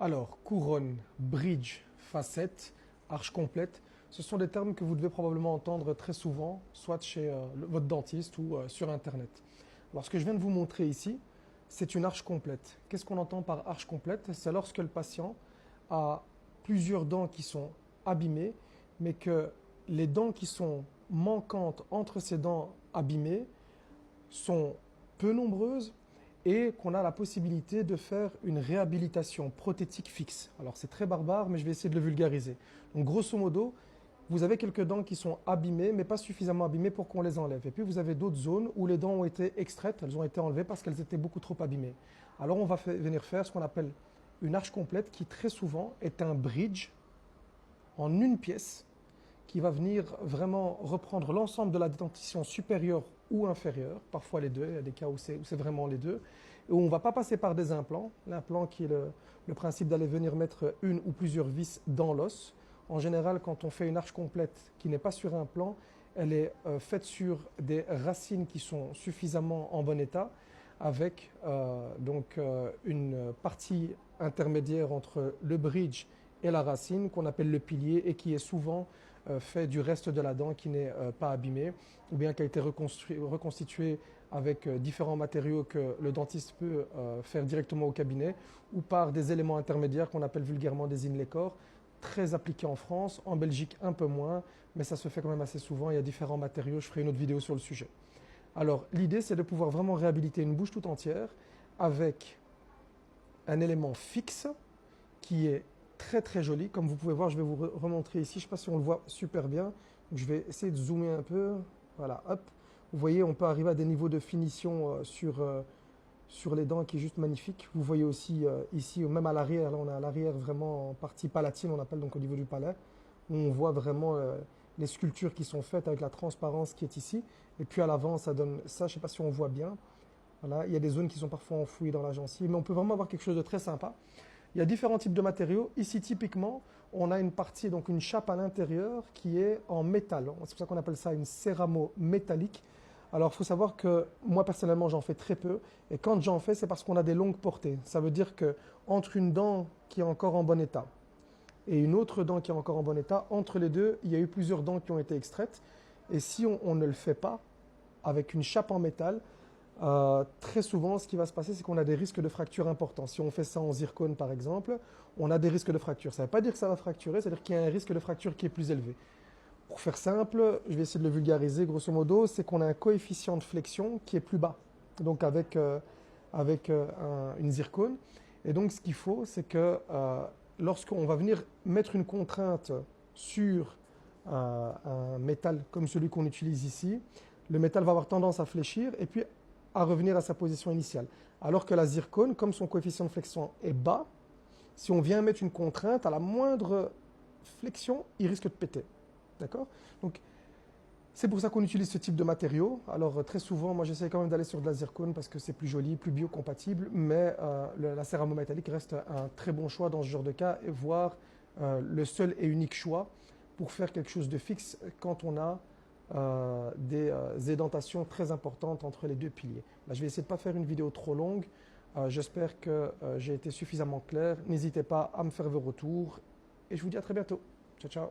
Alors, couronne, bridge, facette, arche complète, ce sont des termes que vous devez probablement entendre très souvent, soit chez votre dentiste ou sur Internet. Alors, ce que je viens de vous montrer ici, c'est une arche complète. Qu'est-ce qu'on entend par arche complète? C'est lorsque le patient a plusieurs dents qui sont abîmées, mais que les dents qui sont manquantes entre ces dents abîmées sont peu nombreuses et qu'on a la possibilité de faire une réhabilitation prothétique fixe. Alors c'est très barbare, mais je vais essayer de le vulgariser. Donc grosso modo, vous avez quelques dents qui sont abîmées, mais pas suffisamment abîmées pour qu'on les enlève. Et puis vous avez d'autres zones où les dents ont été extraites, elles ont été enlevées parce qu'elles étaient beaucoup trop abîmées. Alors on va venir faire ce qu'on appelle une arche complète qui très souvent est un bridge en une pièce qui va venir vraiment reprendre l'ensemble de la dentition supérieure ou inférieure, parfois les deux, il y a des cas où c'est vraiment les deux, et où on ne va pas passer par des implants, l'implant qui est le principe d'aller venir mettre une ou plusieurs vis dans l'os. En général, quand on fait une arche complète qui n'est pas sur implant, elle est faite sur des racines qui sont suffisamment en bon état, avec une partie intermédiaire entre le bridge et la racine qu'on appelle le pilier et qui est souvent fait du reste de la dent qui n'est pas abîmé ou bien qui a été reconstitué avec différents matériaux que le dentiste peut faire directement au cabinet ou par des éléments intermédiaires qu'on appelle vulgairement des inlay corps, très appliqués en France, en Belgique un peu moins, mais ça se fait quand même assez souvent, il y a différents matériaux, je ferai une autre vidéo sur le sujet. Alors l'idée c'est de pouvoir vraiment réhabiliter une bouche tout entière avec un élément fixe qui est très très joli. Comme vous pouvez voir, je vais vous remontrer ici. Je ne sais pas si on le voit super bien. Donc, je vais essayer de zoomer un peu. Voilà, hop. Vous voyez, on peut arriver à des niveaux de finition sur les dents qui est juste magnifique. Vous voyez aussi ici, même à l'arrière, là on a à l'arrière vraiment en partie palatine, on appelle donc au niveau du palais, où on voit vraiment les sculptures qui sont faites avec la transparence qui est ici. Et puis à l'avant, ça donne ça. Je ne sais pas si on voit bien. Voilà, il y a des zones qui sont parfois enfouies dans la gencive, mais on peut vraiment avoir quelque chose de très sympa. Il y a différents types de matériaux. Ici, typiquement, on a une partie, donc une chape à l'intérieur qui est en métal. C'est pour ça qu'on appelle ça une céramo métallique. Alors, il faut savoir que moi, personnellement, j'en fais très peu. Et quand j'en fais, c'est parce qu'on a des longues portées. Ça veut dire que entre une dent qui est encore en bon état et une autre dent qui est encore en bon état, entre les deux, il y a eu plusieurs dents qui ont été extraites. Et si on ne le fait pas avec une chape en métal, très souvent, ce qui va se passer, c'est qu'on a des risques de fracture importants. Si on fait ça en zircone, par exemple, on a des risques de fracture. Ça ne veut pas dire que ça va fracturer, c'est-à-dire qu'il y a un risque de fracture qui est plus élevé. Pour faire simple, je vais essayer de le vulgariser, grosso modo, c'est qu'on a un coefficient de flexion qui est plus bas, donc avec une zircone. Et donc, ce qu'il faut, c'est que lorsqu'on va venir mettre une contrainte sur un métal comme celui qu'on utilise ici, le métal va avoir tendance à fléchir et puis à revenir à sa position initiale. Alors que la zircone, comme son coefficient de flexion est bas, si on vient mettre une contrainte, à la moindre flexion, il risque de péter. D'accord? Donc, c'est pour ça qu'on utilise ce type de matériaux. Alors, très souvent, moi, j'essaie quand même d'aller sur de la zircone parce que c'est plus joli, plus biocompatible, mais la céramo-métallique reste un très bon choix dans ce genre de cas, et voire le seul et unique choix pour faire quelque chose de fixe quand on a des édentations très importantes entre les deux piliers. Là, je vais essayer de ne pas faire une vidéo trop longue. J'espère que j'ai été suffisamment clair. N'hésitez pas à me faire vos retours et je vous dis à très bientôt. Ciao, ciao.